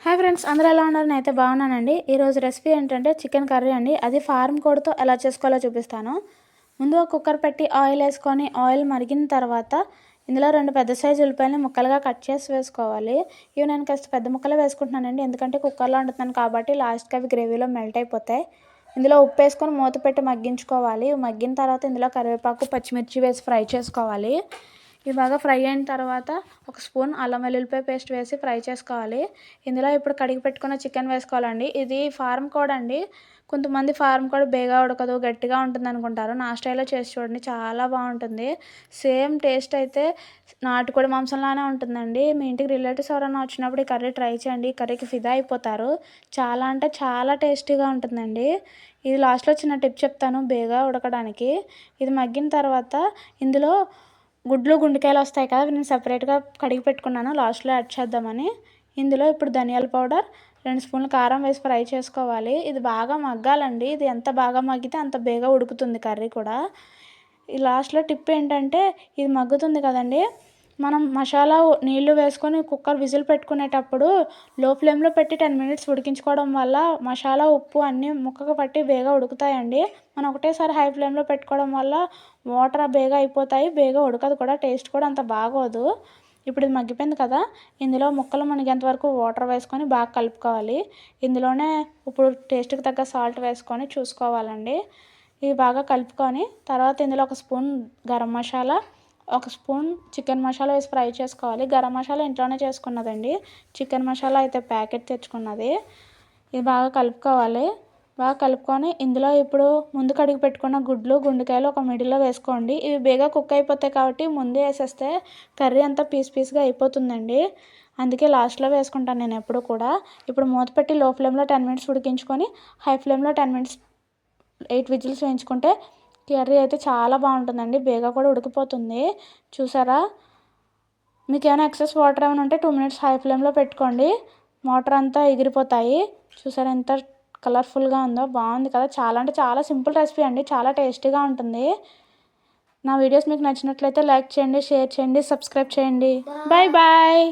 Hi friends, అందరూ ఎలా ఉన్నారు? నేనైతే బాగున్నానండి. ఈరోజు రెసిపీ ఏంటంటే చికెన్ కర్రీ అండి. అది ఫార్మ్ కోడ్తో ఎలా చేసుకోవాలో చూపిస్తాను. ముందు ఒక కుక్కర్ పెట్టి ఆయిల్ వేసుకొని ఆయిల్ మరిగిన తర్వాత ఇందులో 2 పెద్ద సైజు ఉల్లిపాయలని ముక్కలుగా కట్ చేసి వేసుకోవాలి. ఇవి నేను కాస్త పెద్ద ముక్కలే వేసుకుంటున్నానండి, ఎందుకంటే కుక్కర్లో వండుతున్నాను కాబట్టి లాస్ట్కి అవి గ్రేవీలో మెల్ట్ అయిపోతాయి. ఇందులో ఉప్పు వేసుకొని మూత పెట్టి మగ్గించుకోవాలి. మగ్గిన తర్వాత ఇందులో కరివేపాకు, పచ్చిమిర్చి వేసి ఫ్రై చేసుకోవాలి. ఇవి బాగా ఫ్రై అయిన తర్వాత ఒక స్పూన్ అల్లం వెల్లుల్లిపాయ పేస్ట్ వేసి ఫ్రై చేసుకోవాలి. ఇందులో ఇప్పుడు కడిగి పెట్టుకున్న చికెన్ వేసుకోవాలండి. ఇది ఫార్మ్ కోడ్ అండి. కొంతమంది ఫార్మ్ కోడ్ బేగా ఉడకదు, గట్టిగా ఉంటుంది అనుకుంటారు. నా స్టైల్లో చేసి చూడండి, చాలా బాగుంటుంది. సేమ్ టేస్ట్ అయితే నాటుకోడి మాంసంలానే ఉంటుందండి. మీ ఇంటికి రిలేటివ్స్ ఎవరైనా వచ్చినప్పుడు ఈ కర్రీ ట్రై చేయండి. ఈ కర్రీకి ఫిదా అయిపోతారు. చాలా అంటే చాలా టేస్టీగా ఉంటుందండి. ఇది లాస్ట్లో చిన్న టిప్ చెప్తాను బేగా ఉడకడానికి. ఇది మగ్గిన తర్వాత ఇందులో గుడ్లు గుండెకాయలు వస్తాయి కదా, నేను సపరేట్గా కడిగి పెట్టుకున్నాను, లాస్ట్లో యాడ్ చేద్దామని. ఇందులో ఇప్పుడు ధనియాల పౌడర్, 2 స్పూన్లు కారం వేసి ఫ్రై చేసుకోవాలి. ఇది బాగా మగ్గాలండి. ఇది ఎంత బాగా మగ్గితే అంత బేగా ఉడుకుతుంది కర్రీ కూడా. ఈ లాస్ట్లో టిప్ ఏంటంటే, ఇది మగ్గుతుంది కదండి, మనం మసాలా నీళ్లు వేసుకొని కుక్కర్ విజిల్ పెట్టుకునేటప్పుడు లో ఫ్లేమ్లో పెట్టి 10 మినిట్స్ ఉడికించుకోవడం వల్ల మసాలా, ఉప్పు అన్నీ ముక్కకు పట్టి బేగా ఉడుకుతాయండి. మనం ఒకటేసారి హై ఫ్లేమ్లో పెట్టుకోవడం వల్ల వాటర్ బేగా అయిపోతాయి, బేగా ఉడకదు కూడా, టేస్ట్ కూడా అంత బాగోదు. ఇప్పుడు ఇది మగ్గిపోయింది కదా, ఇందులో ముక్కలు మునిగేంత వరకు వాటర్ వేసుకొని బాగా కలుపుకోవాలి. ఇందులోనే ఇప్పుడు టేస్ట్కి తగ్గ సాల్ట్ వేసుకొని చూసుకోవాలండి. ఇవి బాగా కలుపుకొని తర్వాత ఇందులో ఒక స్పూన్ గరం మసాలా, ఒక స్పూన్ చికెన్ మసాలా వేసి ఫ్రై చేసుకోవాలి. గరం మసాలా ఇంట్లోనే చేసుకున్నదండి, చికెన్ మసాలా అయితే ప్యాకెట్ తెచ్చుకున్నది. ఇది బాగా కలుపుకోవాలి. బాగా కలుపుకొని ఇందులో ఇప్పుడు ముందు కడిగి పెట్టుకున్న గుడ్లు, గుండెకాయలు ఒక మిడిల్లో వేసుకోండి. ఇవి బేగా కుక్ అయిపోతాయి కాబట్టి ముందే వేసేస్తే కర్రీ అంతా పీస్గా అయిపోతుందండి. అందుకే లాస్ట్లో వేసుకుంటాను నేను ఎప్పుడు కూడా. ఇప్పుడు మూత పెట్టి లో ఫ్లేమ్లో 10 మినిట్స్ ఉడికించుకొని హై ఫ్లేమ్లో 10 మినిట్స్ 8 విజిల్స్ వేయించుకుంటే కర్రీ అయితే చాలా బాగుంటుందండి. బేగా కూడా ఉడికిపోతుంది. చూసారా? మీకు ఏమైనా ఎక్సెస్ వాటర్ ఏమైనా ఉంటే 2 మినిట్స్ హై ఫ్లేమ్లో పెట్టుకోండి, వాటర్ అంతా ఎగిరిపోతాయి. చూసారా ఎంత కలర్ఫుల్గా ఉందో? బాగుంది కదా. చాలా అంటే చాలా సింపుల్ రెసిపీ అండి, చాలా టేస్టీగా ఉంటుంది. నా వీడియోస్ మీకు నచ్చినట్లయితే లైక్ చేయండి, షేర్ చేయండి, సబ్స్క్రైబ్ చేయండి. Bye bye.